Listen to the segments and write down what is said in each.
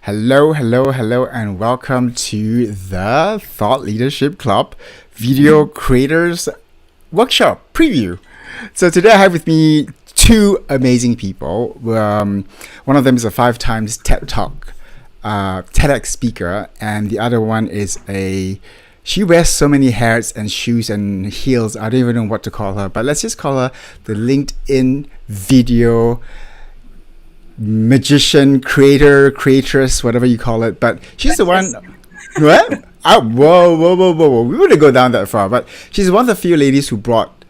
Hello, hello, hello, and welcome to the Thought Leadership Club Video Creators Workshop Preview. So today I have with me two amazing people. One of them is a 5 times TED Talk TedX speaker, and the other one is she wears so many hats and shoes and heels, I don't even know what to call her, but let's just call her the LinkedIn video magician, creator, creatress, whatever you call it. But she's the one. What? Whoa. We wouldn't go down that far. But she's one of the few ladies who brought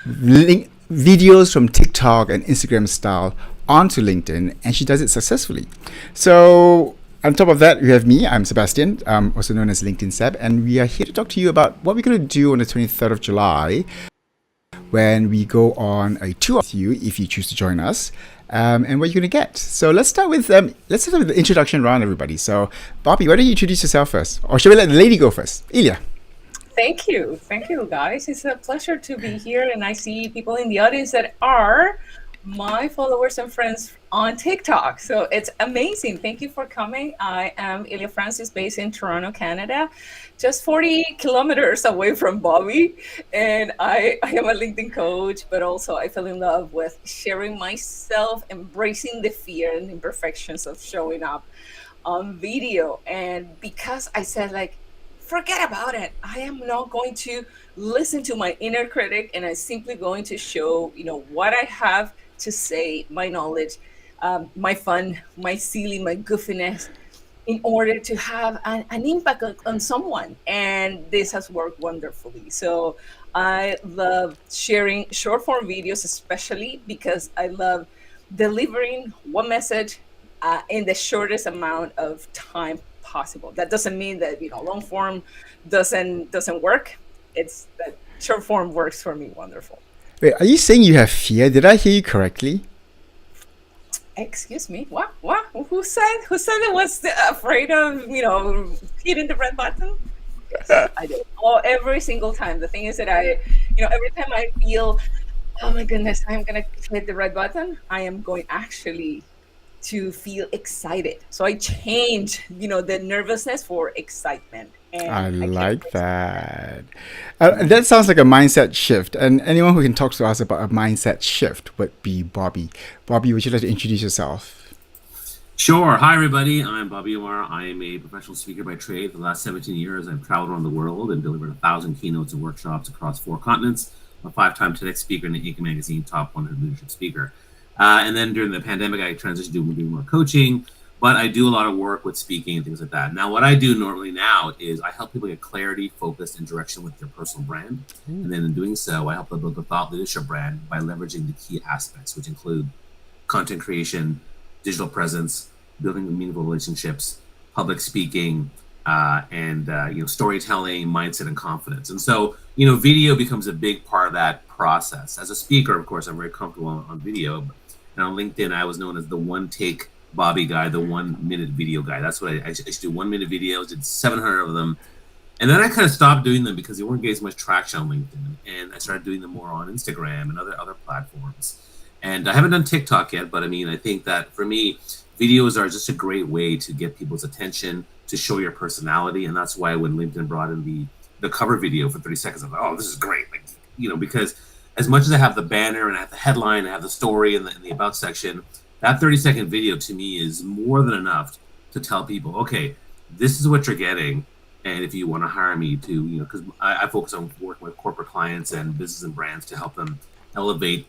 videos from TikTok and Instagram style onto LinkedIn, and she does it successfully. So on top of that, we have me. I'm Sebestian, also known as LinkedIn Seb, and we are here to talk to you about what we're going to do on the 23rd of July when we go on a tour with you, if you choose to join us, and what you're going to get. So let's start with the introduction round, everybody. So Bobby, why don't you introduce yourself first, or should we let the lady go first? Ilia. Thank you, guys. It's a pleasure to be here, and I see people in the audience that are my followers and friends on TikTok. So it's amazing. Thank you for coming. I am Ilia Francis, based in Toronto, Canada, just 40 kilometers away from Bobby. And I am a LinkedIn coach, but also I fell in love with sharing myself, embracing the fear and imperfections of showing up on video. And because I said, forget about it. I am not going to listen to my inner critic, and I'm simply going to show, what I have to say, my knowledge, my fun, my silly, my goofiness, in order to have an impact on someone. And this has worked wonderfully. So I love sharing short form videos, especially because I love delivering one message in the shortest amount of time possible. That doesn't mean that long form doesn't work. It's that short form works for me wonderful. Wait, are you saying you have fear? Did I hear you correctly? Excuse me. What? Who said I was afraid of hitting the red button? Yes, I do. Every single time. The thing is that every time I feel, oh my goodness, I'm gonna hit the red button, I am going actually to feel excited. So I change, the nervousness for excitement. And I like that. That sounds like a mindset shift. And anyone who can talk to us about a mindset shift would be Bobby. Bobby, would you like to introduce yourself? Sure. Hi, everybody. I'm Bobby Umar. I am a professional speaker by trade. For the last 17 years, I've traveled around the world and delivered 1,000 keynotes and workshops across 4 continents. I'm a 5-time TEDx speaker and an Inc. magazine top 100 leadership speaker. And then during the pandemic, I transitioned to doing more coaching, but I do a lot of work with speaking and things like that. Now, what I do normally now is I help people get clarity, focus, and direction with their personal brand. And then in doing so, I help them build a thought leadership brand by leveraging the key aspects, which include content creation, digital presence, building meaningful relationships, public speaking, and storytelling, mindset, and confidence. And so, video becomes a big part of that process. As a speaker, of course, I'm very comfortable on video. And on LinkedIn, I was known as the one-take Bobby guy, the 1-minute video guy. That's what I used to do. 1-minute videos, did 700 of them. And then I kind of stopped doing them because they weren't getting as much traction on LinkedIn. And I started doing them more on Instagram and other platforms. And I haven't done TikTok yet, but I think that for me, videos are just a great way to get people's attention, to show your personality. And that's why when LinkedIn brought in the cover video for 30 seconds, I'm like, oh, this is great. Because as much as I have the banner and I have the headline, I have the story and the about section, that 30-second video to me is more than enough to tell people, okay, this is what you're getting. And if you want to hire me to, because I focus on working with corporate clients and business and brands to help them elevate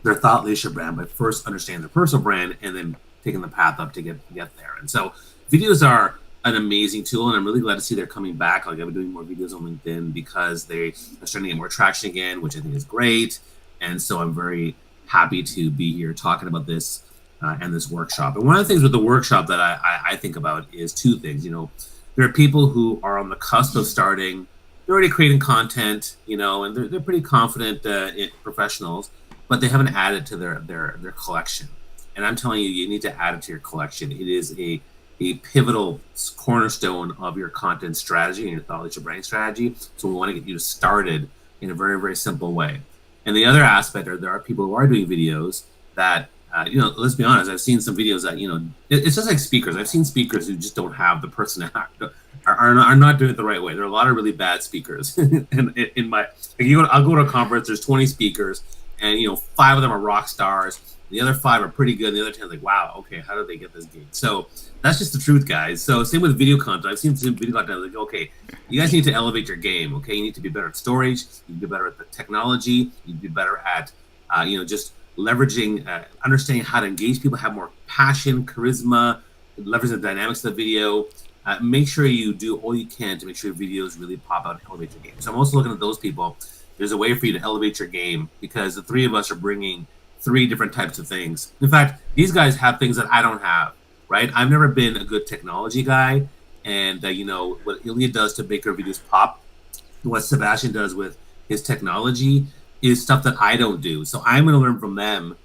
their thought leadership brand, but first understand their personal brand and then taking the path up to get there. And so videos are an amazing tool, and I'm really glad to see they're coming back. I've been doing more videos on LinkedIn because they are starting to get more traction again, which I think is great. And so I'm very happy to be here talking about this and this workshop. And one of the things with the workshop that I think about is 2 things. There are people who are on the cusp of starting they're already creating content, and they're pretty confident professionals, but they haven't added to their collection. And I'm telling you, you need to add it to your collection. It is a pivotal cornerstone of your content strategy and your thought leadership branding strategy. So we want to get you started in a very, very simple way. And the other aspect are there are people who are doing videos that, let's be honest, I've seen some videos that, it's just like speakers. I've seen speakers who just don't have the personality, are not doing it the right way. There are a lot of really bad speakers. And I'll go to a conference, there's 20 speakers, and 5 of them are rock stars. The other 5 are pretty good. And the other 10 is like, wow, okay, how did they get this gig? So that's just the truth, guys. So same with video content. I've seen some video content like, okay, you guys need to elevate your game. Okay, you need to be better at storage. You need to be better at the technology. You need to be better at, just leveraging, understanding how to engage people, have more passion, charisma, leverage the dynamics of the video. Make sure you do all you can to make sure your videos really pop out and elevate your game. So I'm also looking at those people. There's a way for you to elevate your game because the 3 of us are bringing 3 different types of things. In fact, these guys have things that I don't have, right? I've never been a good technology guy. And, what Ilia does to make her videos pop, what Sebestian does with his technology is stuff that I don't do. So I'm going to learn from them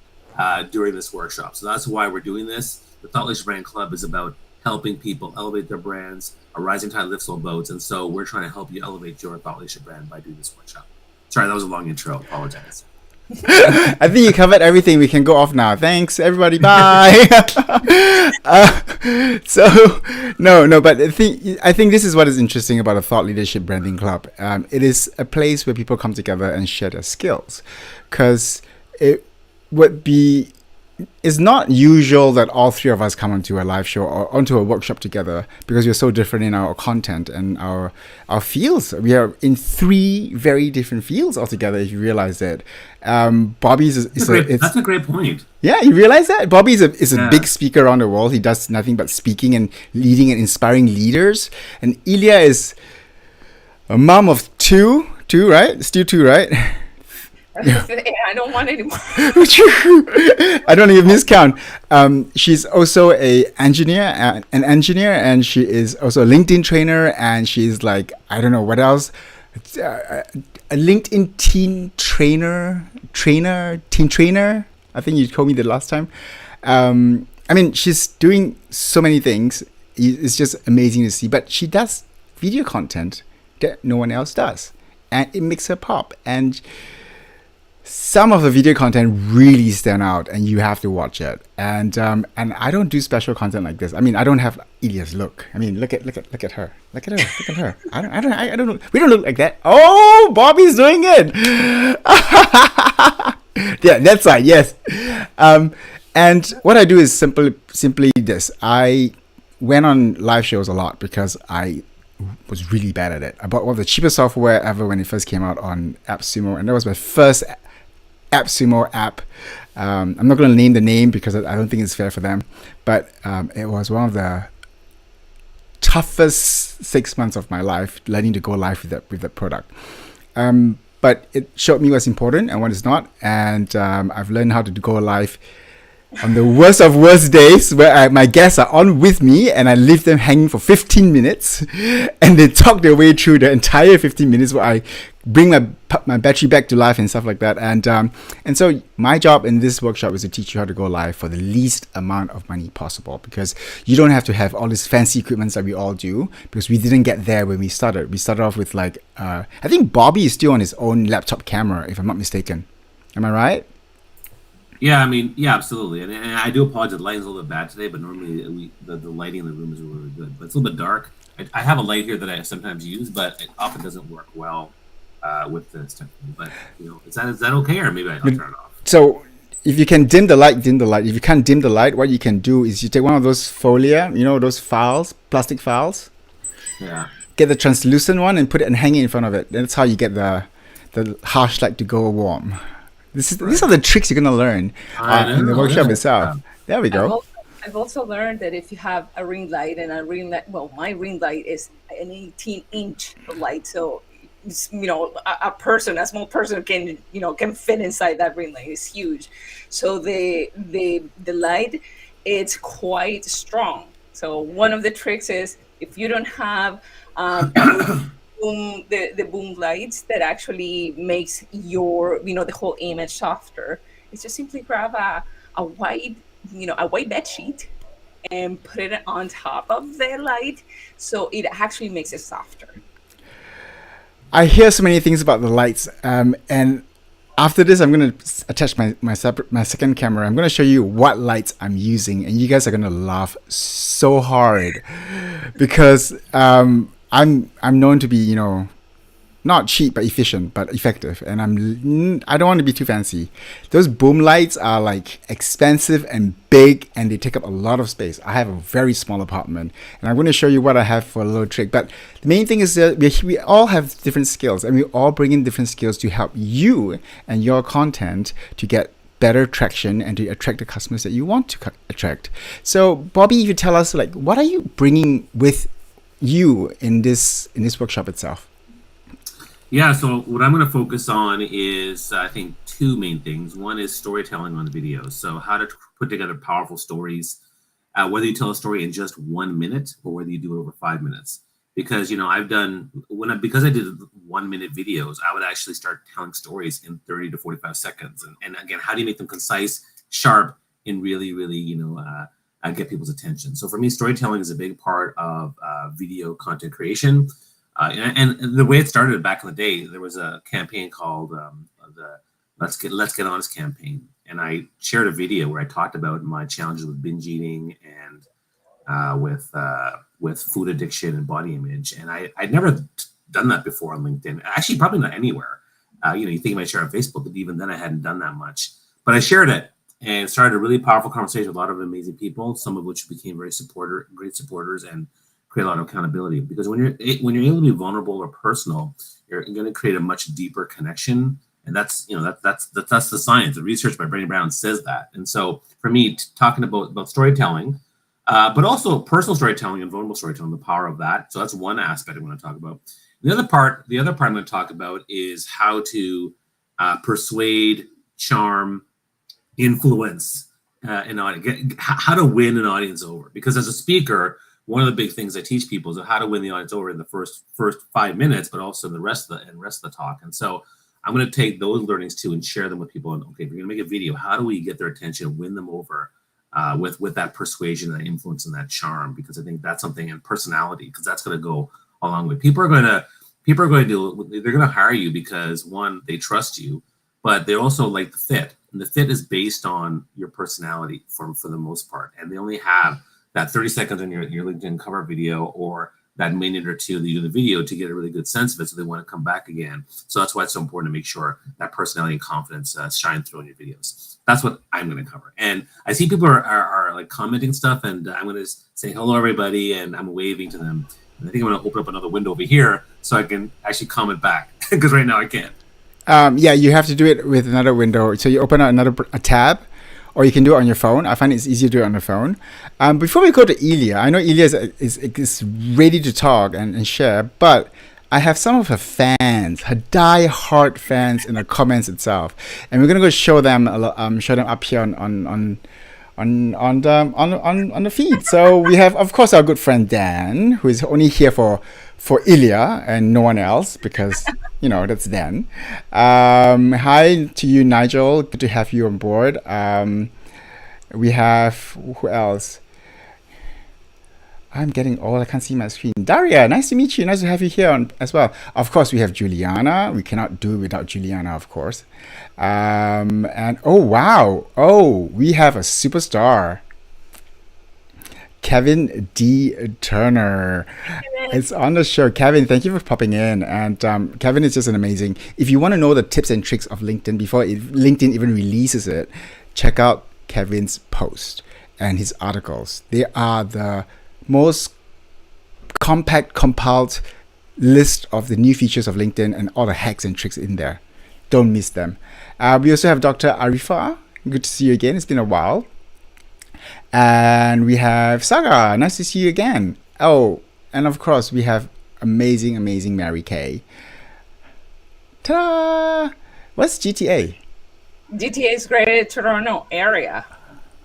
during this workshop. So that's why we're doing this. The Thought Leadership Brand Club is about helping people elevate their brands. A rising tide lifts all boats. And so we're trying to help you elevate your thought leadership brand by doing this workshop. Sorry, that was a long intro. Apologize. I think you covered everything. We can go off now. Thanks, everybody. Bye. But I think this is what is interesting about a Thought Leadership Branding Club. It is a place where people come together and share their skills, because it's not usual that all 3 of us come onto a live show or onto a workshop together, because we're so different in our content and our fields. We are in 3 very different fields altogether, if you realize that. Bobby's that's a great point. Yeah, you realize that? Bobby is a big speaker around the world. He does nothing but speaking and leading and inspiring leaders. And Ilia is a mom of 2, right? Still 2, right? I don't want any more. I don't even miscount. She's also an engineer, and she is also a LinkedIn trainer, and she's like, I don't know what else, a LinkedIn teen trainer. I think you told me the last time. She's doing so many things. It's just amazing to see. But she does video content that no one else does, and it makes her pop. And some of the video content really stand out, and you have to watch it. And I don't do special content like this. I don't have Ilia's look. Look at her. Look at her. I don't know. We don't look like that. Oh, Bobby's doing it. Yeah, that's right. Yes. And what I do is simply this. I went on live shows a lot because I was really bad at it. I bought one of the cheapest software ever when it first came out on AppSumo, and that was my first AppSumo app. I'm not going to name the name because I don't think it's fair for them, but it was one of the toughest 6 months of my life, learning to go live with that product. But it showed me what's important and what is not, and I've learned how to go live on the worst of worst days, where my guests are on with me and I leave them hanging for 15 minutes and they talk their way through the entire 15 minutes, where I bring my battery back to life and stuff like that. And so my job in this workshop is to teach you how to go live for the least amount of money possible, because you don't have to have all this fancy equipment that we all do, because we didn't get there when we started. We started off with I think Bobby is still on his own laptop camera, if I'm not mistaken. Am I right? Yeah, absolutely. And I do apologize. The lighting's a little bit bad today, but normally the lighting in the room is really good. But it's a little bit dark. I have a light here that I sometimes use, but it often doesn't work well with this stuff. But is that okay, or maybe I'll turn it off? So if you can dim the light, dim the light. If you can't dim the light, what you can do is you take one of those folia, those files, plastic files. Yeah. Get the translucent one and put it and hang it in front of it. That's how you get the harsh light to go warm. These are the tricks you're going to learn in the workshop itself. Yeah. There we go. I've also learned that if you have a ring light, and my ring light is an 18-inch light, so a small person can fit inside that ring light. It's huge. So the light, it's quite strong. So one of the tricks is, if you don't have the boom lights that actually makes your, the whole image softer. It's just simply grab a white, a white bed sheet and put it on top of the light, so it actually makes it softer. I hear so many things about the lights, and after this, I'm gonna attach my second camera. I'm gonna show you what lights I'm using, and you guys are gonna laugh so hard because I'm known to be not cheap but efficient but effective, and I don't want to be too fancy. Those boom lights are like expensive and big, and they take up a lot of space. I have a very small apartment, and I'm going to show you what I have for a little trick. But the main thing is that we all have different skills, and we all bring in different skills to help you and your content to get better traction and to attract the customers that you want to attract. So Bobby, if you tell us, like, what are you bringing with you in this workshop itself? Yeah, so what I'm going to focus on is, I think, two main things. One is storytelling on the videos. So how to put together powerful stories, whether you tell a story in just 1 minute or whether you do it over 5 minutes. Because, because I did 1 minute videos, I would actually start telling stories in 30 to 45 seconds. And again, how do you make them concise, sharp, and really, get people's attention? So for me, storytelling is a big part of video content creation. And the way it started back in the day, there was a campaign called the Let's Get Honest campaign, and I shared a video where I talked about my challenges with binge eating and with food addiction and body image. And I'd never done that before on LinkedIn. Actually, probably not anywhere. You think you might share on Facebook, but even then I hadn't done that much. But I shared it and started a really powerful conversation with a lot of amazing people, some of which became great supporters and create a lot of accountability. Because when you're able to be vulnerable or personal, you're going to create a much deeper connection, and that's the science. The research by Brené Brown says that. And so for me, talking about storytelling, but also personal storytelling and vulnerable storytelling, the power of that. So that's one aspect I want to talk about. The other part I'm going to talk about is how to persuade, charm, influence an audience, how to win an audience over. Because as a speaker, one of the big things I teach people is how to win the audience over in the first 5 minutes, but also in the rest of the talk. And so I'm going to take those learnings too and share them with people. And okay, if we're going to make a video, how do we get their attention, win them over with that persuasion, that influence, and that charm? Because I think that's something in personality, because that's going to go a long way. They're going to hire you because, one, they trust you, but they also like the fit, and the fit is based on your personality for the most part. And they only have that 30 seconds on your LinkedIn cover video or that minute or two that you do the video to get a really good sense of it, so they want to come back again. So that's why it's so important to make sure that personality and confidence shine through in your videos. That's what I'm going to cover. And I see people are like commenting stuff, and I'm going to say hello everybody, and I'm waving to them. And I think I'm going to open up another window over here so I can actually comment back, because right now I can't. Yeah, you have to do it with another window. So you open up a tab, or you can do it on your phone. I find it's easier to do it on the phone. Before we go to Ilia, I know Ilia is ready to talk and share, but I have some of her fans, her die-hard fans, in the comments itself, and we're gonna go show them up here on the feed. So we have, of course, our good friend Dan, who is only here for Ilia and no one else, because that's Dan. Hi to you, Nigel. Good to have you on board. We have, who else? I'm getting old. I can't see my screen. Daria, nice to meet you. Nice to have you here as well. Of course, we have Juliana. We cannot do it without Juliana, of course. And oh wow, we have a superstar, Kevin D. Turner. It's on the show. Kevin, thank you for popping in. And Kevin is just an amazing. If you want to know the tips and tricks of LinkedIn before LinkedIn even releases it, check out Kevin's post and his articles. They are the most compact, compiled list of the new features of LinkedIn and all the hacks and tricks in there. Don't miss them. We also have Dr. Arifa. Good to see you again. It's been a while. And we have Saga. Nice to see you again. Oh, and of course, we have amazing Mary Kay. Ta-da! What's GTA? GTA is Greater Toronto Area.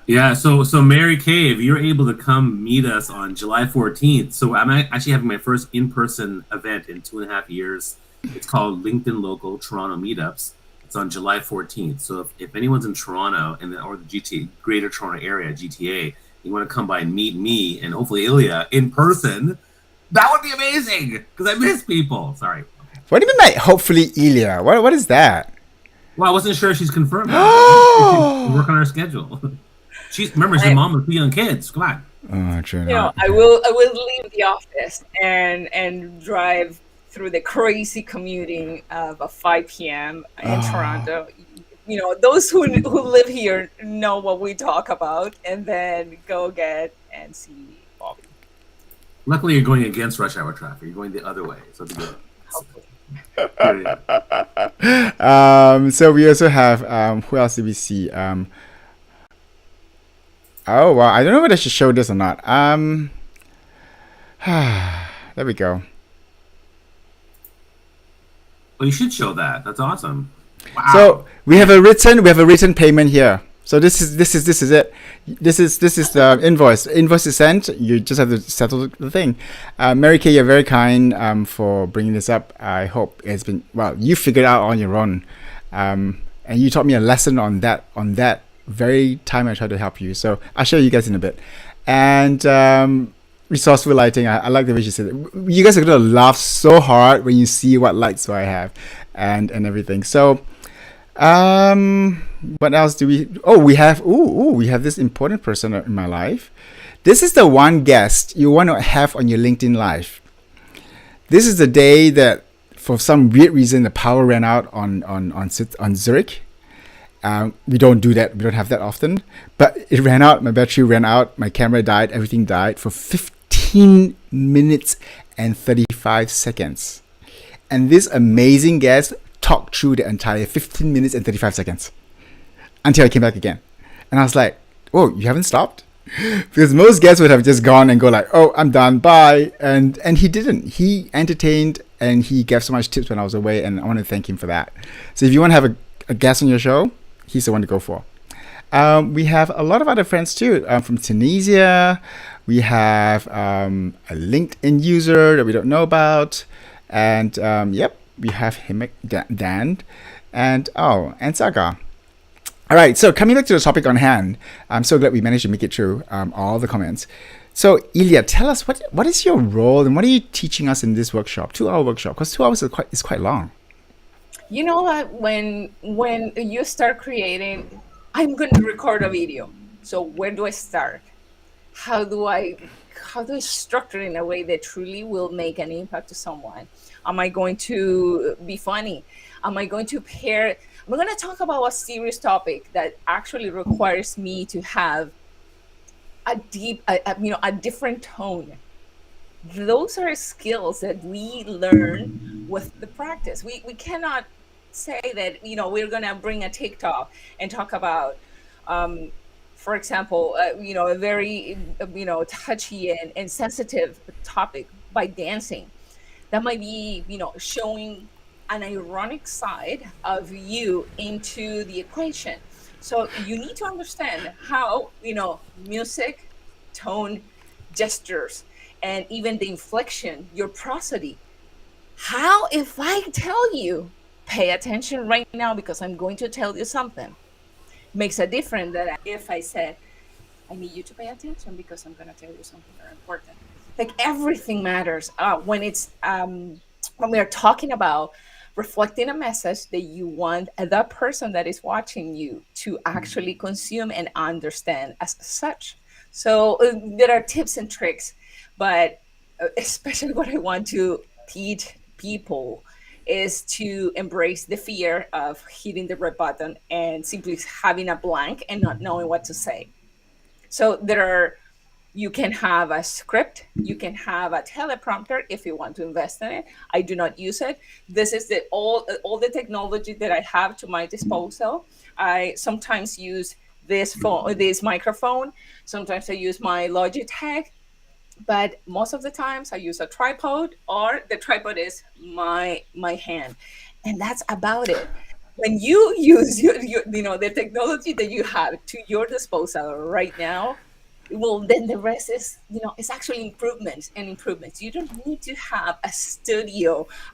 Yeah, so Mary Kay, if you're able to come meet us on July 14th, so I'm actually having my first in-person event in 2.5 years. It's called LinkedIn Local Toronto Meetups. It's on July 14th. So if anyone's in Toronto and or the GTA, Greater Toronto Area, GTA, you want to come by and meet me and hopefully Ilia in person, that would be amazing because I miss people. Sorry. Okay. What do you mean by hopefully Ilia? What is that? Well, I wasn't sure if she's confirmed that. We should work on our schedule. Remember, she's a I, mom with 2 young kids. Come on. Oh, true. I will leave the office and drive through the crazy commuting of a 5 p.m. in Oh. Toronto. Those who live here know what we talk about, and then go get and see Bobby. Luckily, you're going against rush hour traffic. You're going the other way, so it's good. Hopefully. So we also have who else did we see? Oh wow, I don't know whether I should show this or not. There we go. Well, you should show that. That's awesome. Wow. So we have a written payment here. So this is it. This is the invoice. Invoice is sent. You just have to settle the thing. Mary Kay, you're very kind for bringing this up. I hope it's been well. You figured out on your own, and you taught me a lesson on that very time I tried to help you. So I'll show you guys in a bit. And resourceful lighting. I like the way she said it. You guys are gonna laugh so hard when you see what lights I have, and everything. So. What else do we? Oh, we have this important person in my life. This is the one guest you want to have on your LinkedIn live. This is the day that, for some weird reason, the power ran out on Zurich. We don't do that. We don't have that often. But it ran out. My battery ran out. My camera died. Everything died for 15 minutes and 35 seconds. And this amazing guest talked through the entire 15 minutes and 35 seconds until I came back again. And I was like, whoa, you haven't stopped? Because most guests would have just gone and go like, oh, I'm done, bye. And he didn't. He entertained and he gave so much tips when I was away, and I want to thank him for that. So if you want to have a guest on your show, he's the one to go for. We have a lot of other friends too, from Tunisia. We have a LinkedIn user that we don't know about. And yep, we have Himek Dan and Saga. All right, so coming back to the topic on hand, I'm so glad we managed to make it through all the comments. So Ilia, tell us what is your role and what are you teaching us in this workshop, 2 hour workshop? Because 2 hours is quite long. You know what? When you start creating, I'm going to record a video. So where do I start? How do I structure it in a way that truly will make an impact to someone? Am I going to be funny? Am I going to pair? I'm going to talk about a serious topic that actually requires me to have a different tone. Those are skills that we learn with the practice. We cannot say that we're going to bring a TikTok and talk about for example, a very touchy and sensitive topic by dancing. That might be showing an ironic side of you into the equation. So you need to understand how music, tone, gestures, and even the inflection, your prosody. How if I tell you, pay attention right now because I'm going to tell you something, makes a difference than if I said, I need you to pay attention because I'm going to tell you something very important. Like everything matters when we are talking about reflecting a message that you want the person that is watching you to actually consume and understand as such. So there are tips and tricks, but especially what I want to teach people is to embrace the fear of hitting the red button and simply having a blank and not knowing what to say. So you can have a script, you can have a teleprompter if you want to invest in it. I do not use it. This is all the technology that I have to my disposal. I sometimes use this microphone. Sometimes I use my Logitech, but most of the times I use a tripod, or the tripod is my hand, and that's about it. when you use the technology that you have to your disposal right now, well, then the rest is, it's actually improvements and improvements. You don't need to have a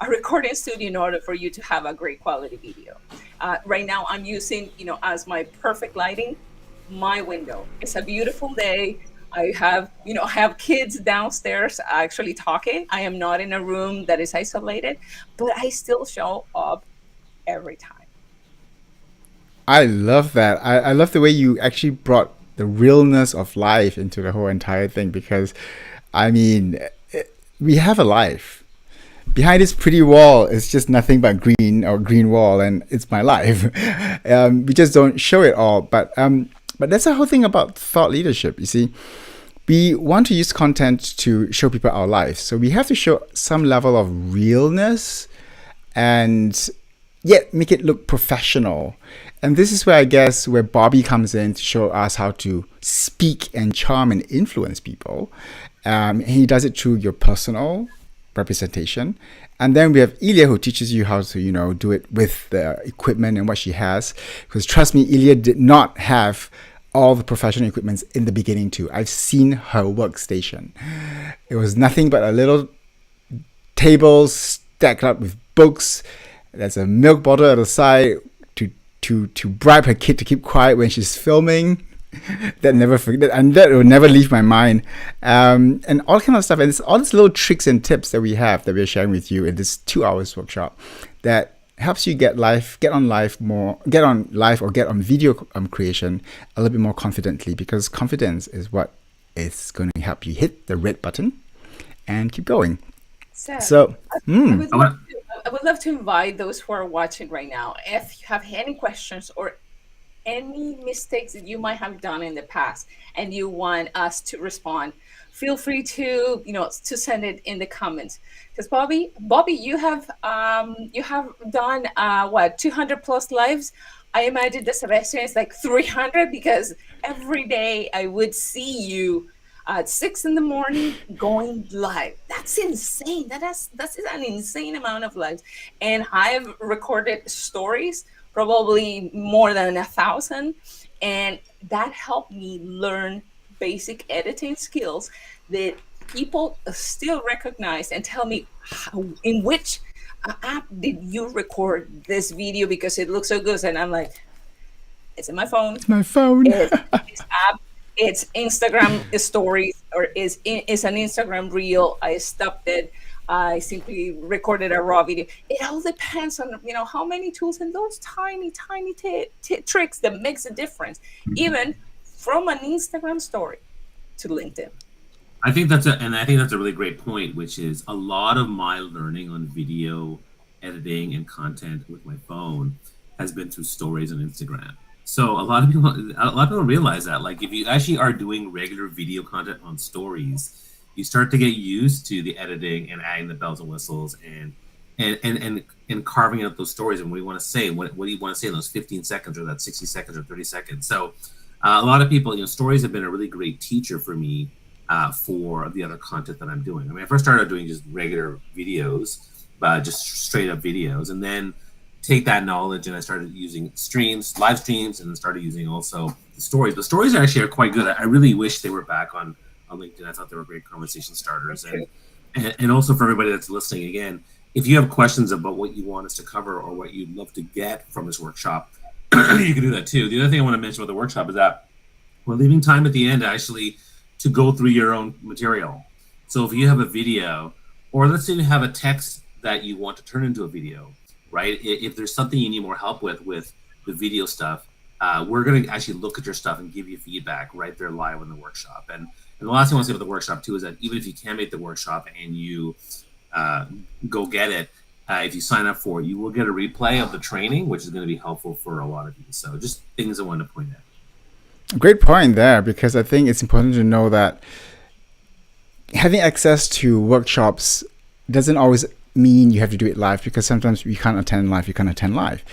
recording studio in order for you to have a great quality video. Right now I'm using, as my perfect lighting, my window. It's a beautiful day. I have kids downstairs actually talking. I am not in a room that is isolated, but I still show up every time. I love that. I love the way you actually brought the realness of life into the whole entire thing, because, I mean, we have a life. Behind this pretty wall is just nothing but green wall, and it's my life. We just don't show it all. But that's the whole thing about thought leadership. You see, we want to use content to show people our lives. So we have to show some level of realness and yet make it look professional. And this is where I guess where Bobby comes in to show us how to speak and charm and influence people. He does it through your personal representation. And then we have Ilia, who teaches you how to, do it with the equipment and what she has. Because trust me, Ilia did not have all the professional equipments in the beginning too. I've seen her workstation. It was nothing but a little table stacked up with books. There's a milk bottle at the side to bribe her kid to keep quiet when she's filming. That will never leave my mind. And all kind of stuff. And it's all these little tricks and tips that we're sharing with you in this 2 hours workshop that helps you get on live or get on video creation a little bit more confidently, because confidence is what is going to help you hit the red button and keep going. So, I would love to invite those who are watching right now, if you have any questions or any mistakes that you might have done in the past and you want us to respond, feel free to to send it in the comments. Because Bobby, you have done 200 plus lives. I imagine the Sebestian is like 300, because every day I would see you at 6 a.m. going live. That's insane. That's an insane amount of lives. And I've recorded stories, probably more than 1,000, and that helped me learn basic editing skills that people still recognize and tell me, in which app did you record this video, because it looks so good. And I'm like, it's in my phone. It's my phone. It's app. It's Instagram stories, or it's an Instagram reel. I stopped it. I simply recorded a raw video. It all depends on how many tools and those tiny tricks that makes a difference, even from an Instagram story to LinkedIn. I think that's a really great point, which is a lot of my learning on video editing and content with my phone has been through stories on Instagram. So a lot of people don't realize that. Like, if you actually are doing regular video content on stories, you start to get used to the editing and adding the bells and whistles and carving out those stories and what you want to say. What do you want to say in those 15 seconds or that 60 seconds or 30 seconds? So a lot of people, stories have been a really great teacher for me for the other content that I'm doing. I mean, I first started doing just regular videos, just straight up videos, and then take that knowledge and I started using live streams, and then started using also the stories. The stories actually are quite good. I really wish they were back on LinkedIn. I thought they were great conversation starters. And also for everybody that's listening, again, if you have questions about what you want us to cover or what you'd love to get from this workshop, you can do that too. The other thing I want to mention about the workshop is that we're leaving time at the end actually to go through your own material. So if you have a video, or let's say you have a text that you want to turn into a video, right? If there's something you need more help with the video stuff, we're going to actually look at your stuff and give you feedback right there live in the workshop. And the last thing I want to say about the workshop too is that even if you can't make the workshop and you go get it, if you sign up for it, you will get a replay of the training, which is going to be helpful for a lot of you. So just things I wanted to point out. Great point there, because I think it's important to know that having access to workshops doesn't always mean you have to do it live, because sometimes you can't attend live.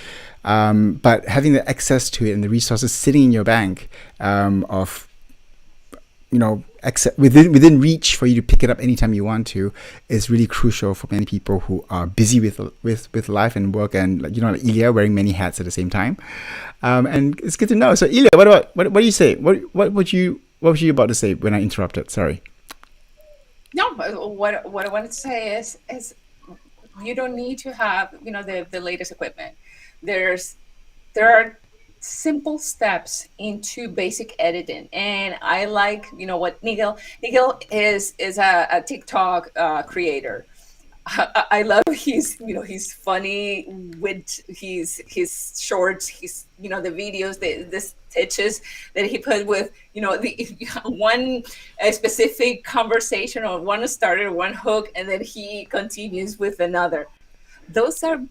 But having the access to it and the resources sitting in your bank of within reach for you to pick it up anytime you want to, is really crucial for many people who are busy with life and work, and like Ilia wearing many hats at the same time. And it's good to know. So Ilia, what do you say? What were you about to say when I interrupted? Sorry. No, what I wanted to say is you don't need to have the latest equipment. There are simple steps into basic editing, and I like what Nigel is a TikTok creator. I love he's funny with his shorts, the videos, the stitches that he put with the one specific conversation, or one started one hook, and then he continues with another. Those are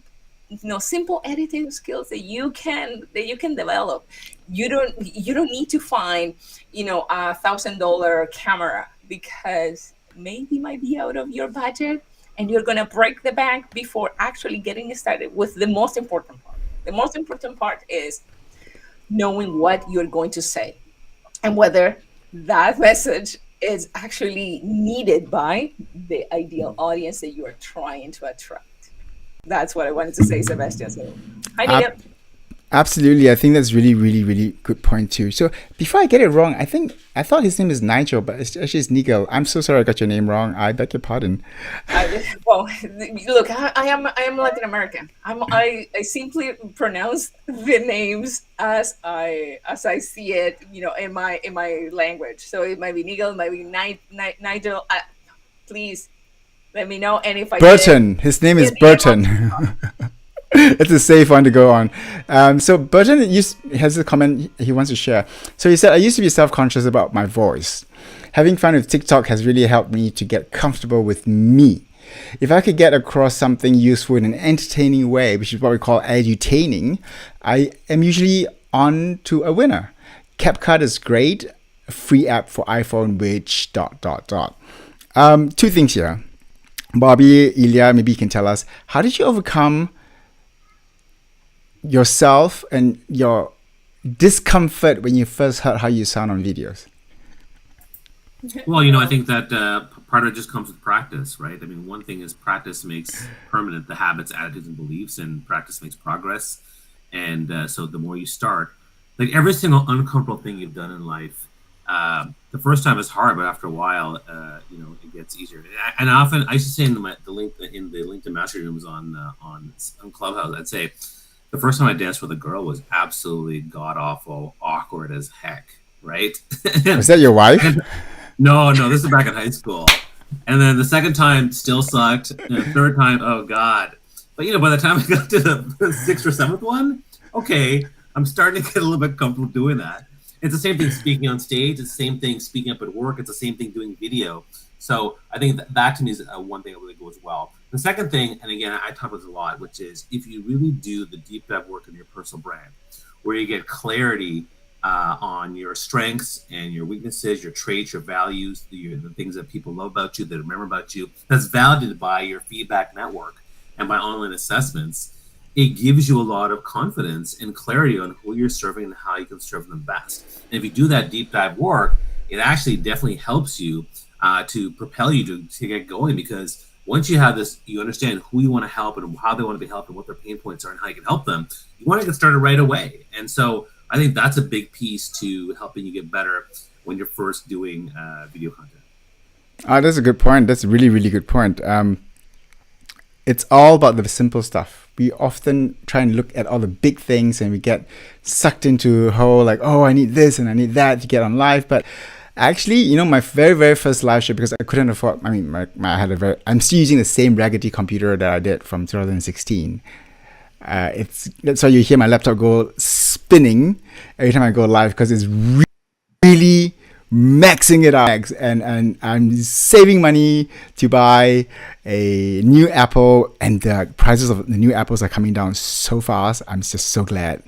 simple editing skills that you can develop. You don't need to find $1,000 camera, because maybe might be out of your budget, and you're going to break the bank before actually getting started with the most important part. The most important part is knowing what you're going to say and whether that message is actually needed by the ideal audience that you are trying to attract. That's what I wanted to say, Sebestian. So, hi, Nigel. Absolutely. I think that's really, really, really good point too. So before I get it wrong, I thought his name is Nigel, but it's Nigel. I'm so sorry I got your name wrong. I beg your pardon. Well, look, I am Latin American. I simply pronounce the names as I see it, in my language. So it might be Nigel, it might be Nigel. Please let me know. And if I Burton, his name is Burton. It's a safe one to go on. So Burton has a comment he wants to share. So he said, I used to be self-conscious about my voice. Having fun with TikTok has really helped me to get comfortable with me. If I could get across something useful in an entertaining way, which is what we call edutaining, I am usually on to a winner. CapCut is great, a free app for iPhone, which ... Two things here. Bobby, Ilia, maybe you can tell us, how did you overcome yourself and your discomfort when you first heard how you sound on videos? Well, I think that part of it just comes with practice, right? I mean, one thing is practice makes permanent the habits, attitudes, and beliefs, and practice makes progress. And so the more you start, like every single uncomfortable thing you've done in life, the first time is hard, but after a while, it gets easier. And often, I used to say in the LinkedIn mastery rooms on Clubhouse, I'd say, the first time I danced with a girl was absolutely god-awful, awkward as heck, right? Is that your wife? No, this is back in high school. And then the second time still sucked. And the third time, oh, God. But, by the time I got to the sixth or seventh one, okay, I'm starting to get a little bit comfortable doing that. It's the same thing speaking on stage. It's the same thing speaking up at work. It's the same thing doing video. So I think that to me is one thing that really goes well. The second thing, and again, I talk about this a lot, which is if you really do the deep dive work in your personal brand, where you get clarity on your strengths and your weaknesses, your traits, your values, the things that people love about you, that remember about you, that's validated by your feedback network and by online assessments, it gives you a lot of confidence and clarity on who you're serving and how you can serve them best. And if you do that deep dive work, it actually definitely helps you to propel you to get going, because once you have this, you understand who you want to help and how they want to be helped and what their pain points are and how you can help them. You want to get started right away. And so I think that's a big piece to helping you get better when you're first doing video content. That's a good point. That's a really, really good point. It's all about the simple stuff. We often try and look at all the big things and we get sucked into a whole like, oh, I need this and I need that to get on live. But actually, my very, very first live show, because I couldn't afford, I'm still using the same raggedy computer that I did from 2016. That's why you hear my laptop go spinning every time I go live, because it's really maxing it out, and I'm saving money to buy a new Apple, and the prices of the new Apples are coming down so fast. I'm just so glad.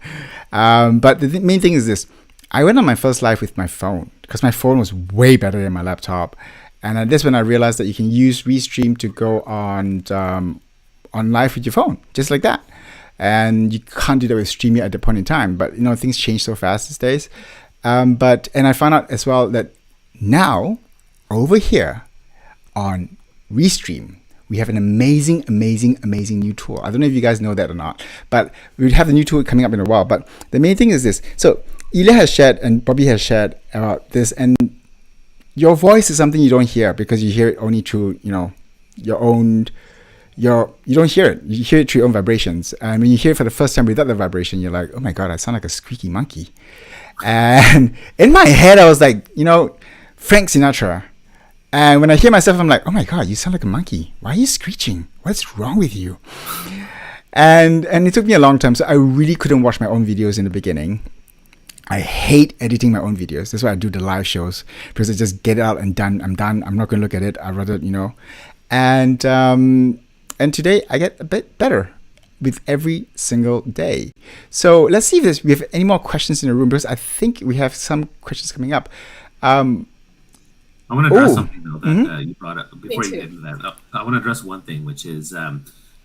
But the main thing is this. I went on my first live with my phone, because my phone was way better than my laptop. And that's when I realized that you can use Restream to go on live with your phone, just like that. And you can't do that with StreamYard at the point in time. But, things change so fast these days. And I found out as well that Now, over here on Restream, we have an amazing new tool. I don't know if you guys know that or not, but we have the new tool coming up in a while. But the main thing is this. So Ilia has shared and Bobby has shared about this, and your voice is something you don't hear because you hear it only through, your own, you don't hear it. You hear it through your own vibrations. And when you hear it for the first time without the vibration, you're like, oh my God, I sound like a squeaky monkey. And in my head, I was like, Frank Sinatra. And when I hear myself, I'm like, oh my God, you sound like a monkey. Why are you screeching? What's wrong with you? And it took me a long time. So I really couldn't watch my own videos in the beginning. I hate editing my own videos. That's why I do the live shows, because I just get it out and done. I'm done. I'm not going to look at it. I'd rather, And today I get a bit better with every single day. So let's see if we have any more questions in the room, because I think we have some questions coming up. I want to address something though that you brought up before you get into that. I want to address one thing, which is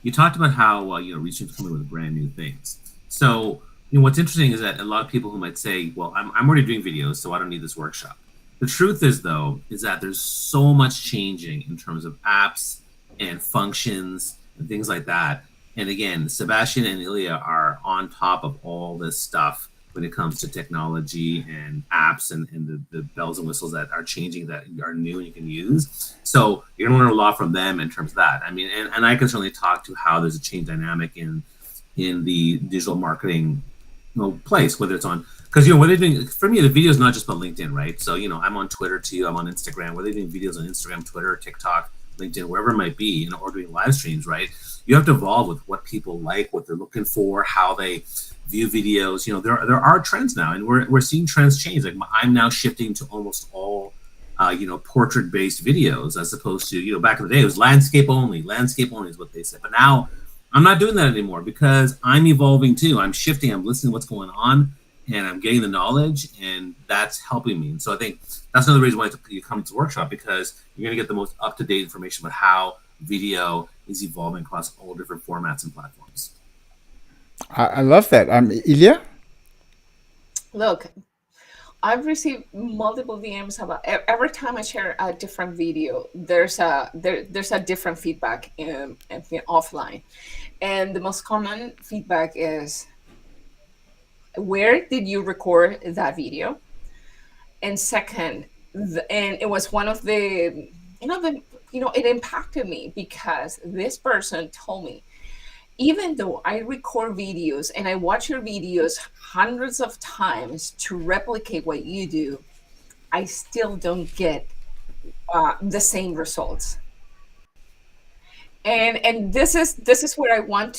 you talked about how Restream's coming with brand new things. So what's interesting is that a lot of people who might say, well, I'm already doing videos, so I don't need this workshop. The truth is, though, is that there's so much changing in terms of apps and functions and things like that. And again, Sebestian and Ilia are on top of all this stuff when it comes to technology and apps and the bells and whistles that are changing, that are new and you can use. So you're going to learn a lot from them in terms of that. I mean, and I can certainly talk to how there's a change dynamic in the digital marketing place, whether it's on, because what they're doing for me, the video is not just about LinkedIn, right? So I'm on Twitter too, I'm on Instagram. Whether they're doing videos on Instagram, Twitter, TikTok, LinkedIn, wherever it might be, or doing live streams, right? You have to evolve with what people like, what they're looking for, how they view videos. There are trends now, and we're seeing trends change. Like I'm now shifting to almost all portrait-based videos, as opposed to back in the day it was landscape only. Landscape only is what they said, but now I'm not doing that anymore, because I'm evolving too. I'm shifting. I'm listening to what's going on, and I'm getting the knowledge, and that's helping me. And so I think that's another reason why you come to the workshop, because you're going to get the most up-to-date information about how video is evolving across all different formats and platforms. I love that. Ilia? Look, I've received multiple DMs about every time I share a different video, there's a different feedback in offline. And the most common feedback is, where did you record that video? And second, and it was one of the, it impacted me, because this person told me, even though I record videos and I watch your videos hundreds of times to replicate what you do, I still don't get the same results. And this is what I want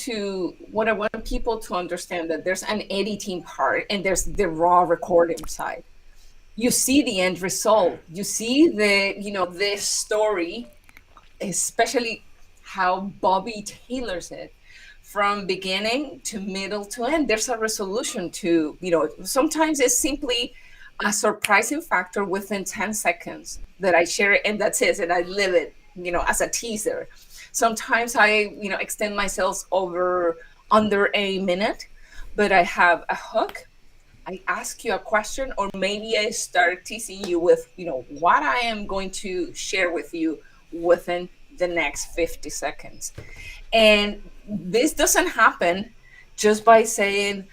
people to understand, that there's an editing part and there's the raw recording side. You see the end result. You see this story, especially how Bobby tailors it from beginning to middle to end. There's a resolution to, sometimes it's simply a surprising factor within 10 seconds that I share it, and that's it, and I live it, as a teaser. Sometimes I, extend myself under a minute, but I have a hook. I ask you a question, or maybe I start teasing you with, what I am going to share with you within the next 50 seconds. And this doesn't happen just by saying,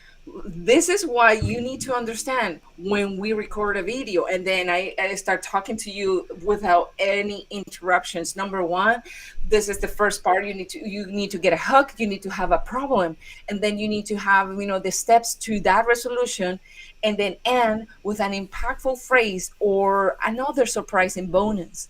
this is why you need to understand when we record a video, and then I start talking to you without any interruptions. Number one, this is the first part. You need to get a hook. You need to have a problem, and then you need to have the steps to that resolution, and then end with an impactful phrase or another surprising bonus.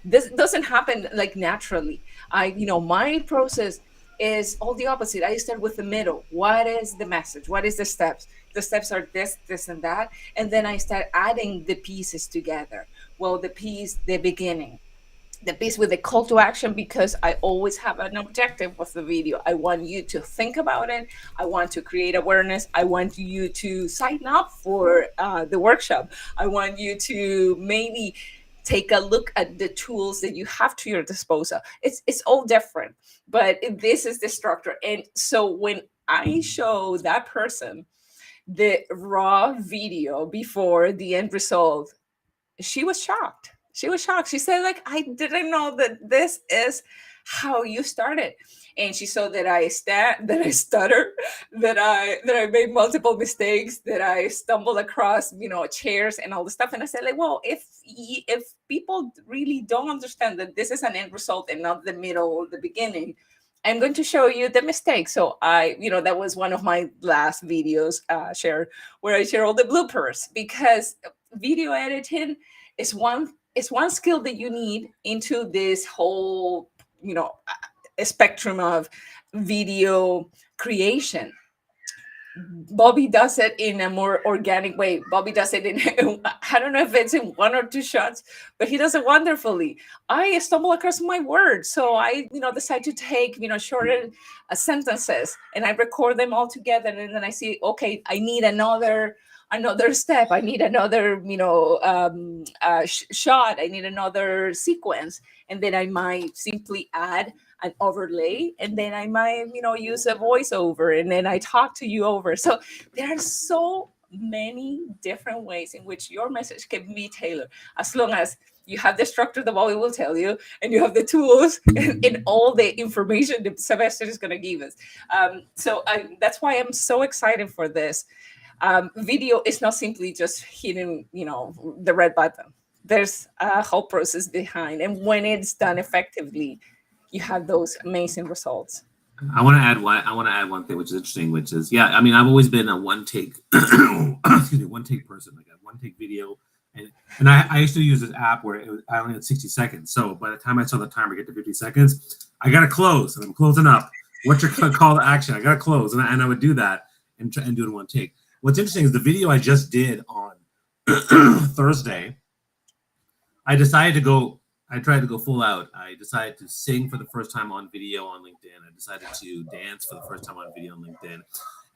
This doesn't happen like naturally. My process is all the opposite. I start with the middle. What is the message? What is the steps? The steps are this, and that. And then I start adding the pieces together. Well, the beginning, the piece with the call to action, because I always have an objective with the video. I want you to think about it. I want to create awareness. I want you to sign up for the workshop. I want you to maybe take a look at the tools that you have to your disposal. It's all different, but this is the structure. And so when I show that person the raw video before the end result, she was shocked. She was shocked. She said, like, I didn't know that this is how you started. And she saw that I stutter, that I made multiple mistakes, that I stumbled across, chairs and all the stuff. And I said, like, well, if people really don't understand that this is an end result and not the middle or the beginning, I'm going to show you the mistake. So that was one of my last videos shared, where I share all the bloopers, because video editing is one skill that you need into this whole, a spectrum of video creation. Bobby does it in a more organic way. Bobby does it in, I don't know if it's in 1 or 2 shots, but he does it wonderfully. I stumble across my words. So I, decide to take, shorter sentences, and I record them all together. And then I see, okay, I need another step. I need another, shot. I need another sequence. And then I might simply add an overlay, and then I might, use a voiceover, and then I talk to you over. So there are so many different ways in which your message can be tailored, as long as you have the structure that Bobby will tell you, and you have the tools and all the information that Sebestian is going to give us. So that's why I'm so excited for this. Video is not simply just hitting, the red button. There's a whole process behind, and when it's done effectively, you have those amazing results. I want to add one thing, which is interesting, which is, I've always been a one take, one take person, like a one take video. And I used to use this app where I only had 60 seconds. So by the time I saw the timer get to 50 seconds, I got to close, and I'm closing up. What's your call to action? I got to close. And I would do that and do it in one take. What's interesting is the video I just did on Thursday, I tried to go full out. I decided to sing for the first time on video on LinkedIn. I decided to dance for the first time on video on LinkedIn.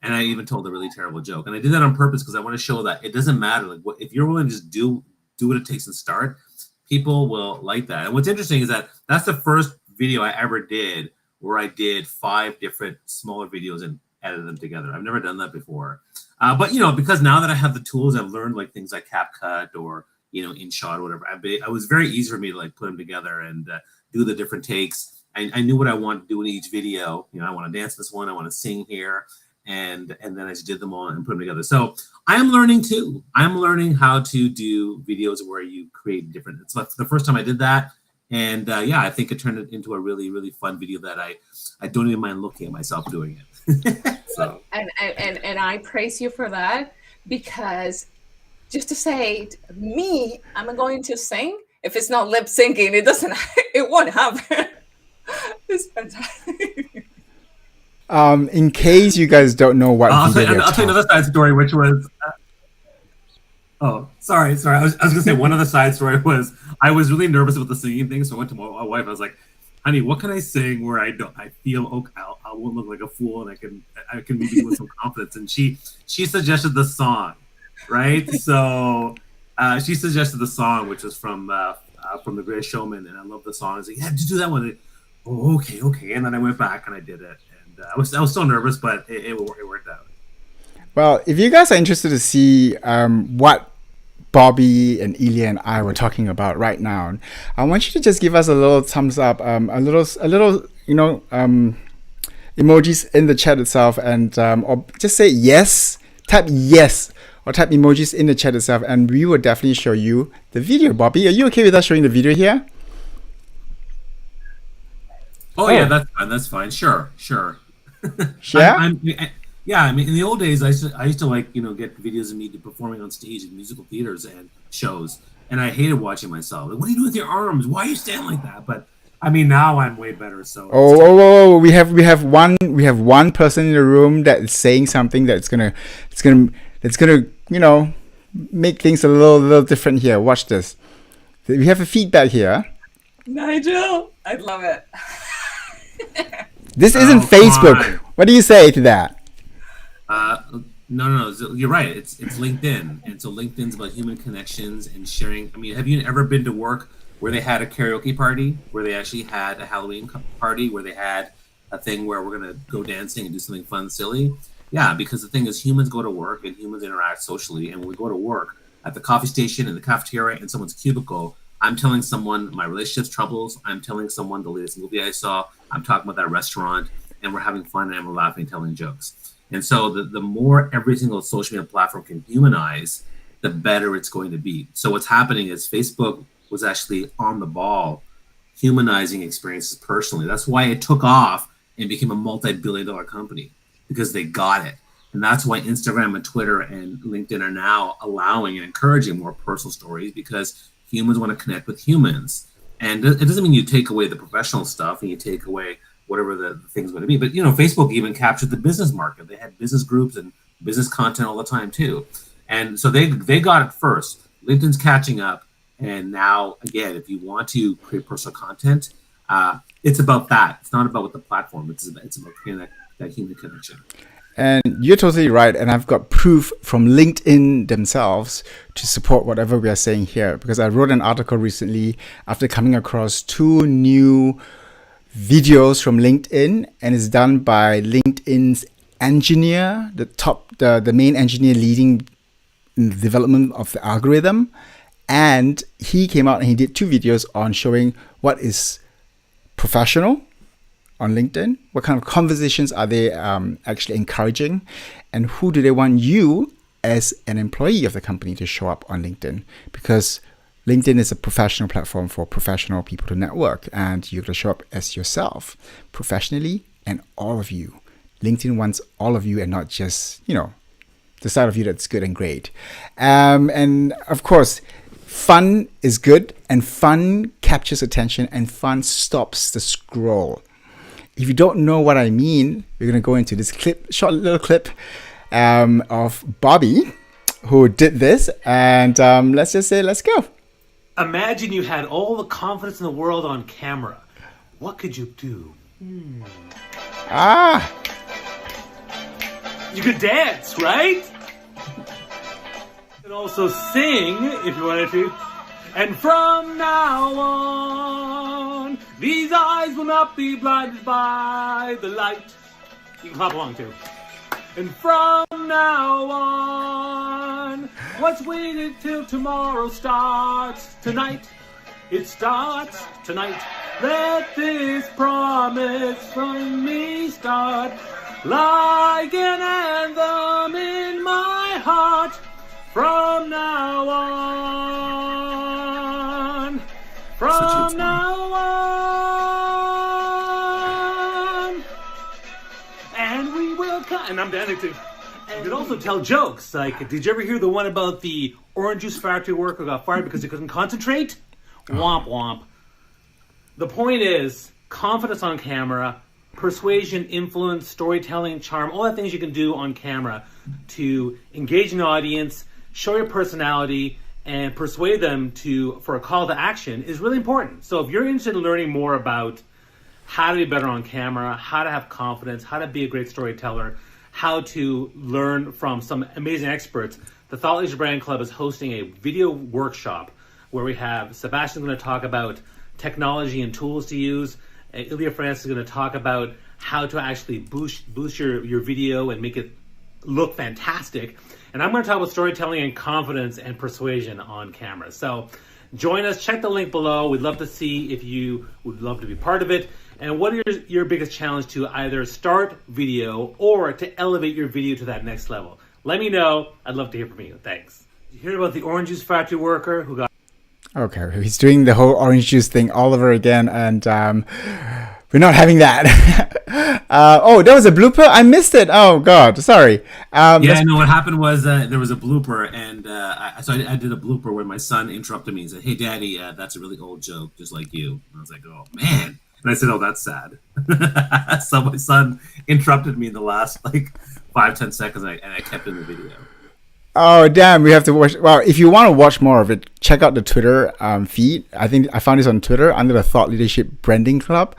And I even told a really terrible joke. And I did that on purpose because I want to show that it doesn't matter. Like, if you're willing to just do what it takes and start, people will like that. And what's interesting is that that's the first video I ever did where I did 5 different smaller videos and edited them together. I've never done that before. But, because now that I have the tools, I've learned like things like CapCut or InShot or whatever. It was very easy for me to like put them together and do the different takes. I knew what I wanted to do in each video. I want to dance this one. I want to sing here. And then I just did them all and put them together. So I am learning too. I'm learning how to do videos where you create different. It's like the first time I did that. And I think it turned it into a really, really fun video that I don't even mind looking at myself doing it. So. And I praise you for that, because just to say, me, I'm going to sing. If it's not lip syncing, it won't happen. It's fantastic. In case you guys don't know what I'll tell you another side story, which was. Sorry. I was going to say one other side story was I was really nervous about the singing thing, so I went to my wife. I was like, "Honey, what can I sing where I feel okay? I won't look like a fool, and I can maybe do with some confidence." And she suggested the song. Right, so she suggested the song, which was from The Greatest Showman, and I love the song. I was like, "Yeah, just do that one." Oh, okay. And then I went back and I did it, and I was so nervous, but it worked out. Well, if you guys are interested to see what Bobby and Ilia and I were talking about right now, I want you to just give us a little thumbs up, a little emojis in the chat itself, and or just say yes, type yes. Or type emojis in the chat itself, and we will definitely show you the video. Bobby, are you okay with us showing the video here? Oh. Yeah, that's fine. Sure. Yeah. In the old days, I used to like get videos of me performing on stage in musical theaters and shows, and I hated watching myself. Like, what are you doing with your arms? Why are you standing like that? But now I'm way better. So we have one person in the room that is saying something that's gonna make things a little different here. Watch this. We have a feedback here. Nigel, I love it. This isn't Facebook. Fine. What do you say to that? No. You're right. It's LinkedIn, and so LinkedIn's about human connections and sharing. Have you ever been to work where they had a karaoke party, where they actually had a Halloween party, where they had a thing where we're gonna go dancing and do something fun, silly? Yeah, because the thing is, humans go to work and humans interact socially, and when we go to work, at the coffee station, in the cafeteria, in someone's cubicle, I'm telling someone my relationship's troubles. I'm telling someone the latest movie I saw. I'm talking about that restaurant, and we're having fun and we're laughing, telling jokes. And so the more every single social media platform can humanize, the better it's going to be. So what's happening is Facebook was actually on the ball, humanizing experiences personally. That's why it took off and became a multi-billion-dollar company, because they got it. And that's why Instagram and Twitter and LinkedIn are now allowing and encouraging more personal stories, because humans want to connect with humans. And it doesn't mean you take away the professional stuff and you take away whatever the thing's going to be. But, Facebook even captured the business market. They had business groups and business content all the time, too. And so they got it first. LinkedIn's catching up. And now, again, if you want to create personal content, it's about that. It's not about what the platform. It's about creating that human connection. And you're totally right. And I've got proof from LinkedIn themselves to support whatever we are saying here. Because I wrote an article recently after coming across 2 new videos from LinkedIn, and it's done by LinkedIn's engineer, the main engineer leading in the development of the algorithm. And he came out and he did 2 videos on showing what is professional on LinkedIn, what kind of conversations are they actually encouraging, and who do they want you as an employee of the company to show up on LinkedIn, because LinkedIn is a professional platform for professional people to network, and you're going to show up as yourself professionally, and all of you. LinkedIn wants all of you and not just, the side of you that's good and great. And of course, fun is good, and fun captures attention, and fun stops the scroll. If you don't know what I mean, we're going to go into this short little clip of Bobby, who did this. And let's just say, let's go. Imagine you had all the confidence in the world on camera. What could you do? You could dance, right? You could also sing if you wanted to. And from now on, these eyes will not be blinded by the light. You can clap along too. And from now on, what's waited till tomorrow starts tonight. It starts tonight. Let this promise from me start like an anthem in my heart. From now on, from now on, and we will cut. And I'm dancing too. You can also tell jokes. Like, did you ever hear the one about the orange juice factory worker who got fired because he couldn't concentrate? Womp womp. The point is, confidence on camera, persuasion, influence, storytelling, charm, all the things you can do on camera to engage an audience, show your personality, and persuade them for a call to action is really important. So if you're interested in learning more about how to be better on camera, how to have confidence, how to be a great storyteller, how to learn from some amazing experts, the Thought Leadership Brand Club is hosting a video workshop where we have Sebestian going to talk about technology and tools to use. Ilia Francis is going to talk about how to actually boost your video and make it look fantastic. And I'm going to talk about storytelling and confidence and persuasion on camera. So join us. Check the link below. We'd love to see if you would love to be part of it. And what is your biggest challenge to either start video or to elevate your video to that next level? Let me know. I'd love to hear from you. Thanks. Did you hear about the orange juice factory worker who got... Okay, he's doing the whole orange juice thing all over again, and we're not having that. Oh, that was a blooper? I missed it. Oh, God, sorry. What happened was there was a blooper, and so I did a blooper where my son interrupted me and said, "Hey, Daddy, that's a really old joke, just like you." And I was like, "Oh, man." And I said, "Oh, that's sad." So my son interrupted me in the last, 5-10 seconds, and I kept in the video. Oh, damn, we have to watch. Well, if you want to watch more of it, check out the Twitter feed. I think I found this on Twitter under the Thought Leadership Branding Club.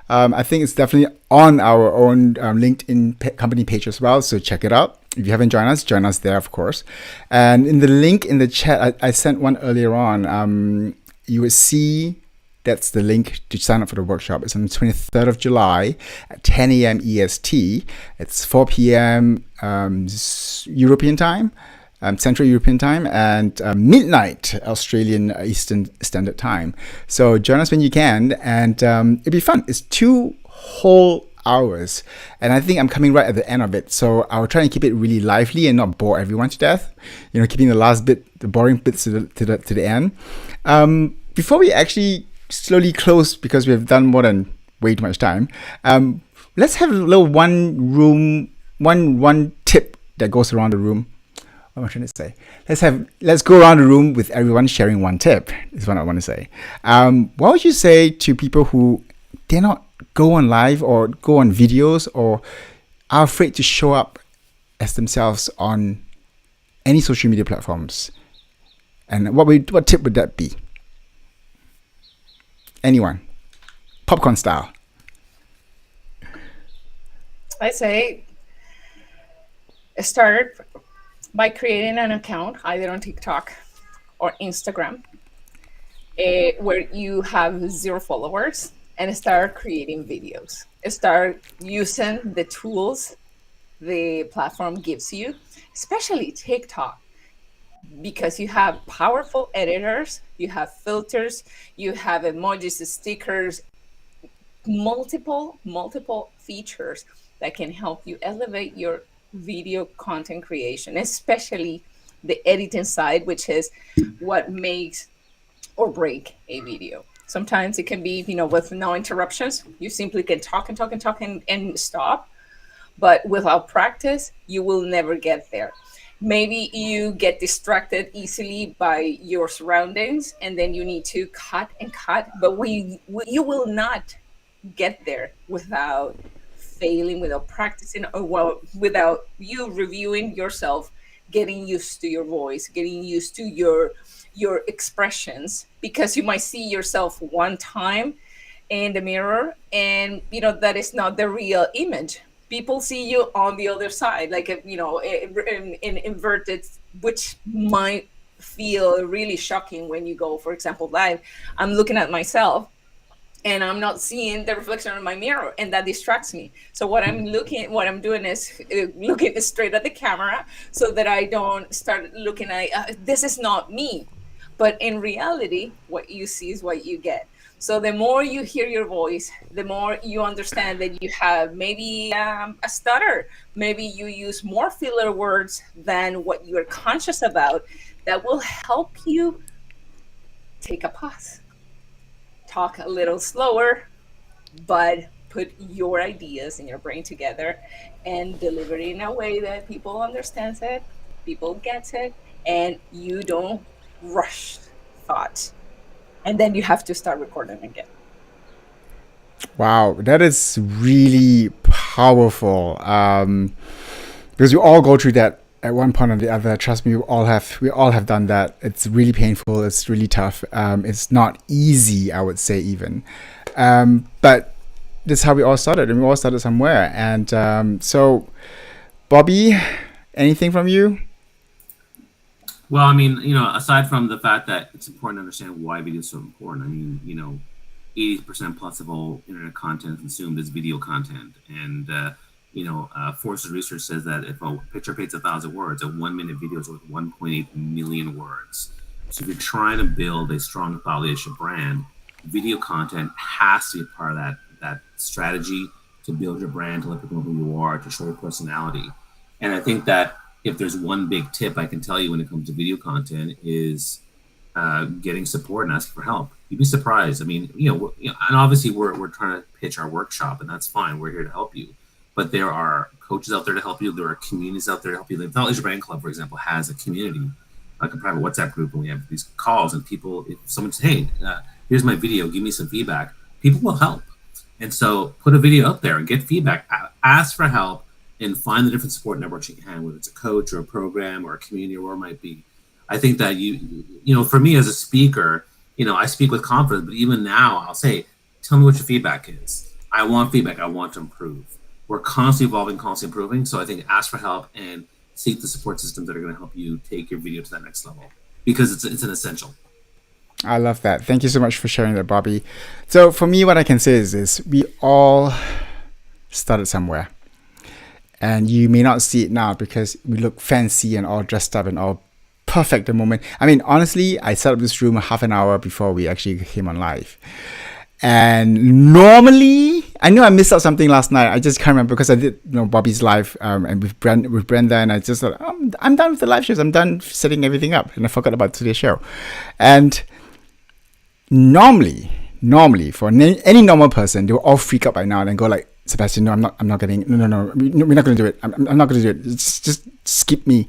I think it's definitely on our own LinkedIn company page as well, so check it out. If you haven't join us there, of course. And in the link in the chat, I sent one earlier on. You will see that's the link to sign up for the workshop. It's on the 23rd of July at 10 a.m. EST. It's 4 p.m. European time. Central European time, and midnight Australian Eastern Standard Time. So join us when you can, and it'll be fun. It's 2 whole hours, and I think I'm coming right at the end of it. So I'll try and keep it really lively and not bore everyone to death. Keeping the last bit, the boring bits to the end. Before we actually slowly close, because we have done more than way too much time, let's have a little one tip that goes around the room. What am I trying to say? Let's go around the room with everyone sharing one tip, is what I want to say. What would you say to people who dare not go on live or go on videos, or are afraid to show up as themselves on any social media platforms? And what tip would that be? Anyone? Popcorn style. I say start by creating an account either on TikTok or Instagram where you have 0 followers, and start creating videos. Start using the tools the platform gives you, especially TikTok, because you have powerful editors, you have filters, you have emojis, stickers, multiple features that can help you elevate your video content creation, especially the editing side, which is what makes or break a video. Sometimes it can be, with no interruptions. You simply can talk and stop. But without practice, you will never get there. Maybe you get distracted easily by your surroundings, and then you need to cut. But you will not get there without failing, without practicing, or without you reviewing yourself, getting used to your voice, getting used to your expressions, because you might see yourself one time in the mirror, and that is not the real image. People see you on the other side, like in inverted, which might feel really shocking when you go, for example, live. I'm looking at myself and I'm not seeing the reflection in my mirror, and that distracts me. So what I'm doing is looking straight at the camera, so that I don't start looking at this is not me. But in reality, what you see is what you get. So the more you hear your voice, the more you understand that you have maybe a stutter. Maybe you use more filler words than what you're conscious about. That will help you take a pause. Talk a little slower, but put your ideas in your brain together and deliver it in a way that people understands it, people gets it, and you don't rush thoughts. And then you have to start recording again. Wow, that is really powerful. Because we all go through that at one point or the other. Trust me, we all have done that. It's really painful. It's really tough. It's not easy, I would say, even. But that's how we all started, and we all started somewhere. And so, Bobby, anything from you? Well, I mean, aside from the fact that it's important to understand why video is so important, I mean, 80% plus of all internet content consumed is video content. And, Forrester research says that if a picture paints 1,000 words, a 1-minute video is worth 1.8 million words. So if you're trying to build a strong thought leadership brand, video content has to be a part of that strategy to build your brand, to let people know who you are, to show your personality. And I think that if there's one big tip I can tell you when it comes to video content is getting support and asking for help. You'd be surprised. I mean, and obviously we're trying to pitch our workshop, and that's fine. We're here to help you. But there are coaches out there to help you. There are communities out there to help you. The ThoughtLeadership Brand Club, for example, has a community, like a private WhatsApp group, and we have these calls, and people, if someone says, hey, here's my video, give me some feedback, people will help. And so put a video up there and get feedback, ask for help, and find the different support networks you can, whether it's a coach or a program or a community or where it might be. I think that for me as a speaker, I speak with confidence, but even now I'll say, tell me what your feedback is. I want feedback. I want to improve. We're constantly evolving, constantly improving. So I think ask for help and seek the support systems that are going to help you take your video to that next level, because it's an essential. I love that. Thank you so much for sharing that, Bobby. So for me, what I can say is this: we all started somewhere. And you may not see it now because we look fancy and all dressed up and all perfect the moment. I mean, honestly, I set up this room half an hour before we actually came on live. And normally, I knew I missed out something last night. I just can't remember because I did, Bobby's live and with Brenda, and I just thought, I'm done with the live shows. I'm done setting everything up, and I forgot about today's show. And normally, for any normal person, they will all freak out by now and go like, Sebastian, no, I'm not getting, no, we're not going to do it. I'm not going to do it. Just skip me.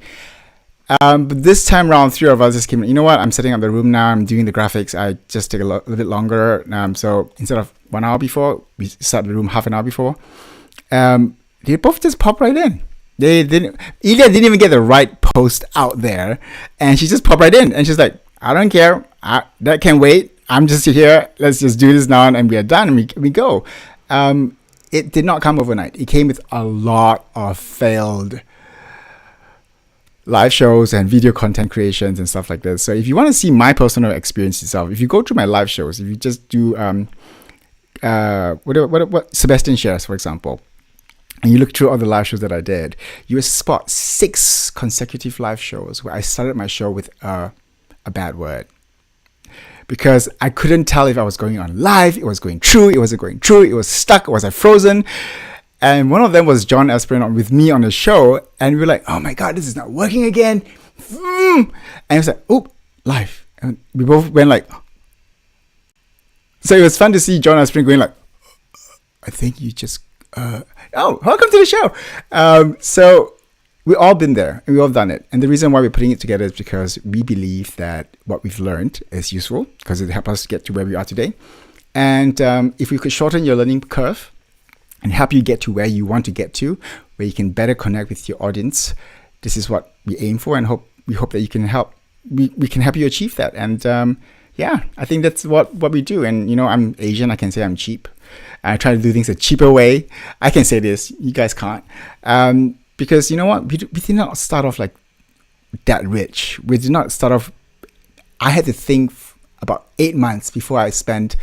But this time around, three of us just came. You know what? I'm setting up the room now. I'm doing the graphics. I just take a little bit longer. So instead of 1 hour before, we set the room half an hour before. They both just popped right in. They didn't. Ilia didn't even get the right post out there, and she just popped right in. And she's like, "I don't care. That can wait. I'm just here. Let's just do this now, and we are done. And we go." It did not come overnight. It came with a lot of failed live shows and video content creations and stuff like this. So if you want to see my personal experience yourself, if you go through my live shows, if you just do what Sebestian shares, for example, and you look through all the live shows that I did, you will spot 6 consecutive live shows where I started my show with a bad word. Because I couldn't tell if I was going on live, it was going through, it wasn't going through, it was stuck, was I frozen? And one of them was John Esperin with me on the show, and we were like, oh my God, this is not working again. And it was like, oh, live. And we both went like, so it was fun to see John Esperin going like, I think you just, welcome to the show. So we've all been there and we've all done it. And the reason why we're putting it together is because we believe that what we've learned is useful because it helps us get to where we are today. And if we could shorten your learning curve and help you get to where you want to get to, where you can better connect with your audience, this is what we aim for, and we hope that you can help. We can help you achieve that. And I think that's what we do. And I'm Asian. I can say I'm cheap. I try to do things a cheaper way. I can say this. You guys can't. Because you know what? We did not start off like that rich. We did not start off. I had to think about 8 months before I spent.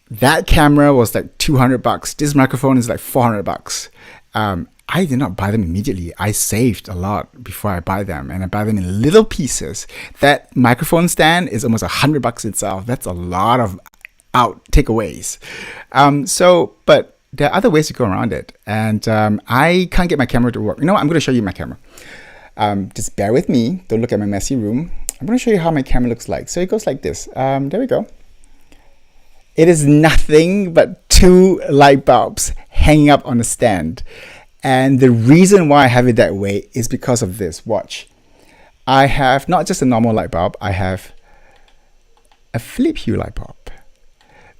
That camera was like $200. This microphone is like $400. I did not buy them immediately. I saved a lot before I buy them, and I buy them in little pieces. That microphone stand is almost $100 itself. That's a lot of takeaways. But there are other ways to go around it, and I can't get my camera to work. I'm going to show you my camera. Just bear with me. Don't look at my messy room. I'm going to show you how my camera looks like. So it goes like this. There we go. It is nothing but 2 light bulbs hanging up on a stand. And the reason why I have it that way is because of this. Watch. I have not just a normal light bulb. I have a flip hue light bulb,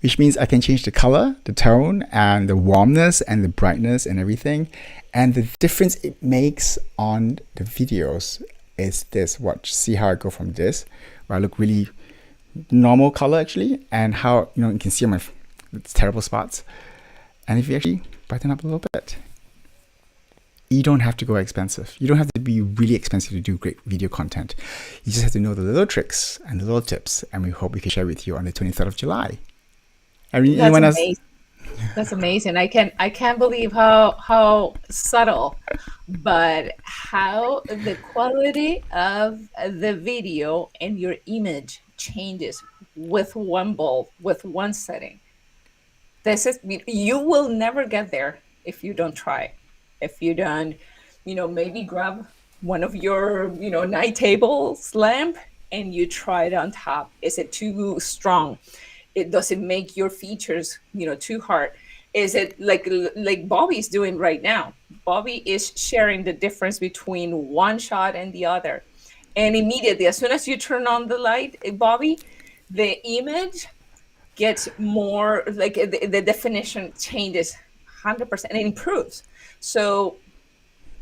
which means I can change the color, the tone, and the warmness, and the brightness, and everything. And the difference it makes on the videos is this. Watch, see how I go from this, where I look really normal color actually, and how you can see my terrible spots. And if you actually brighten up a little bit, you don't have to go expensive. You don't have to be really expensive to do great video content. You just have to know the little tricks and the little tips, and we hope we can share with you on the 23rd of July. Anyone else? That's amazing. I can't believe how subtle, but how the quality of the video and your image changes with one bulb, with one setting. You will never get there if you don't try. If you don't, maybe grab one of your, night tables lamp and you try it on top. Is it too strong? Does it make your features, too hard? Is it like Bobby's doing right now? Bobby is sharing the difference between one shot and the other. And immediately, as soon as you turn on the light, Bobby, the image gets more, the definition changes 100% and improves. So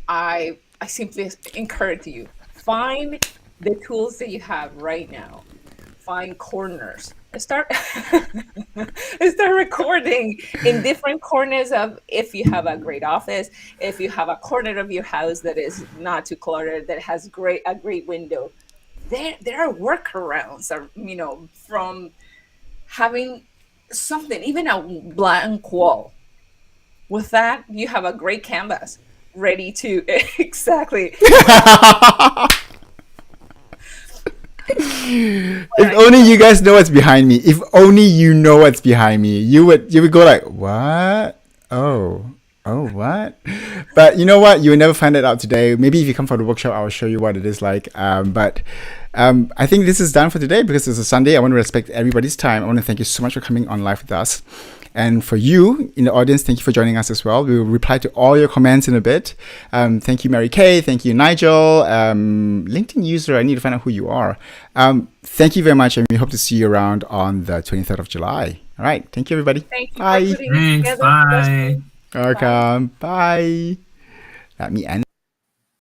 I simply encourage you, find the tools that you have right now. Find corners. Start recording in different corners of, if you have a great office, if you have a corner of your house that is not too cluttered, that has a great window. There are workarounds, from having something, even a blank wall. with that, you have a great canvas ready to exactly. If only you guys know what's behind me. If only you know what's behind me, you would go like, what? Oh, what? But you know what? You will never find it out today. Maybe if you come for the workshop, I will show you what it is like. But I think this is done for today because it's a Sunday. I want to respect everybody's time. I want to thank you so much for coming on live with us. And for you in the audience, thank you for joining us as well. We will reply to all your comments in a bit. Thank you, Mary Kay. Thank you, Nigel. LinkedIn user, I need to find out who you are. Thank you very much, and we hope to see you around on the 23rd of July. All right. Thank you, everybody. Thank you Bye. for putting it Thanks. together. Bye. Welcome. Bye. Let me end.